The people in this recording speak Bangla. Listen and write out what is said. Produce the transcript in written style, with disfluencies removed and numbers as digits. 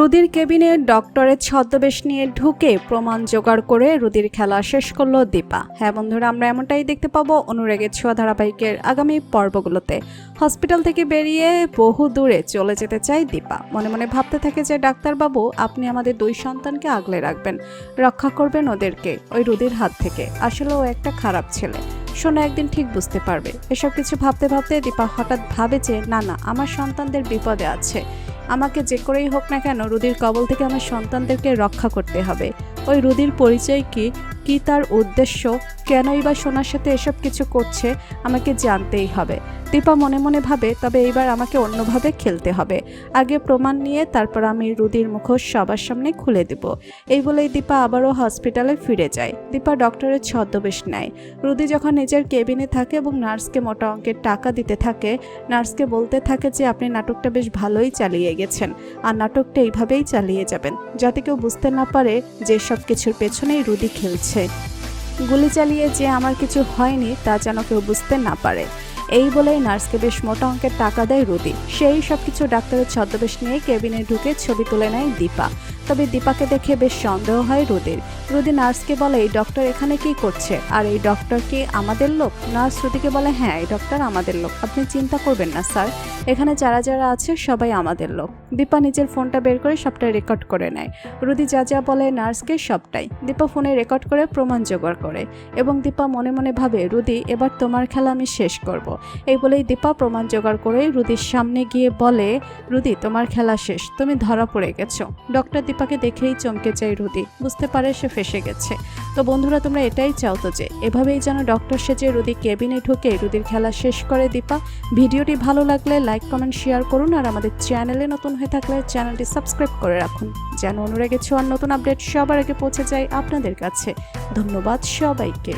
রুদির কেবিনে ডক্টরের ছদ্মবেশ নিয়ে ঢুকে প্রমাণ জোগাড় করে রুদির খেলা শেষ করলো দীপা। হ্যাঁ বন্ধুরা, আমরা এমনটাই দেখতে পাবো অনুরাগের ছোঁয়া ধারাবাহিকের আগামী পর্বগুলোতে। হসপিটাল থেকে বেরিয়ে বহু দূরে চলে যেতে চায় দীপা। মনে মনে ভাবতে থাকে যে ডাক্তারবাবু, আপনি আমাদের 2 সন্তানকে আগলে রাখবেন, রক্ষা করবেন ওদেরকে ওই রুদির হাত থেকে। আসলে ও একটা খারাপ ছেলে, সোনা একদিন ঠিক বুঝতে পারবে। এসব কিছু ভাবতে ভাবতে দীপা হঠাৎ ভাবে যে না, আমার সন্তানদের বিপদে আছে, আমাকে যে করেই হোক না কেন রুদির কবল থেকে আমার সন্তানদেরকে রক্ষা করতে হবে। ওই রুদির পরিচয় কি তার উদ্দেশ্য, কেনই বা সোনার সাথে এসব কিছু করছে, আমাকে জানতেই হবে। দীপা মনে মনে ভাবে, তবে এইবার আমাকে অন্যভাবে খেলতে হবে। আগে প্রমাণ নিয়ে তারপর আমি রুদির মুখোশ সবার সামনে খুলে দেব। এই বলেই দীপা আবারও হসপিটালে ফিরে যায়। দীপা ডক্টরের ছদ্মবেশ নেয়। রুদি যখন নিজের কেবিনে থাকে এবং নার্সকে মোটা অঙ্কের টাকা দিতে থাকে, নার্সকে বলতে থাকে যে আপনি নাটকটা বেশ ভালোই চালিয়ে গেছেন, আর নাটকটা এইভাবেই চালিয়ে যাবেন, যাতে কেউ বুঝতে না পারে যে সব কিছুর পেছনেই রুদি খেলছে। গুলি চালিয়ে যে আমার কিছু হয়নি তা যেন কেউ বুঝতে না পারে। এই বলেই নার্সকে বেশ মোটা অঙ্কের টাকা দেয় রুদি। সেই সব কিছু ডাক্তারের ছদ্মবেশ নিয়ে কেবিনে ঢুকে ছবি তুলে নেয় দীপা। তবে দীপাকে দেখে বেশ সন্দেহ হয় রুদির। রুদি নার্সকে বলে, এই ডক্টর এখানে কি করছে, আর এই ডক্টর কি আমাদের লোক? নার্স রুদিকে বলে, হ্যাঁ, এই ডক্টর আমাদের লোক, আপনি চিন্তা করবেন না স্যার, এখানে যারা যারা আছে সবাই আমাদের লোক। দীপা নিজের ফোনটা বের করে সবটাই রেকর্ড করে নেয়। রুদি যা যা বলে নার্সকে সবটাই দীপা ফোনে রেকর্ড করে প্রমাণ জোগাড় করে, এবং দীপা মনে মনে ভাবে, রুদি, এবার তোমার খেলা আমি শেষ করব। এই বলেই দীপা প্রমাণ জোগাড় করে রুদির সামনে গিয়ে বলে, রুদি, তোমার খেলা শেষ, তুমি ধরা পড়ে গেছো। ডক্টর দীপাকে দেখেই চমকে যায় রুদি, বুঝতে পারে সে ফেসে গেছে। তো বন্ধুরা, তোমরা এটাই চাও তো যে এভাবেই যেন ডক্টর সেজে রুদি কেবিনে ঢুকে রুদির খেলা শেষ করে দীপা। ভিডিওটি ভালো লাগলে লাইক, কমেন্ট, শেয়ার করুন, আর আমাদের চ্যানেলে নতুন হয়ে থাকলে চ্যানেলটি সাবস্ক্রাইব করে রাখুন, যেন অনুরাগের ছোঁয়ার নতুন আপডেট সবার আগে পৌঁছে যায় আপনাদের কাছে। ধন্যবাদ সবাইকে।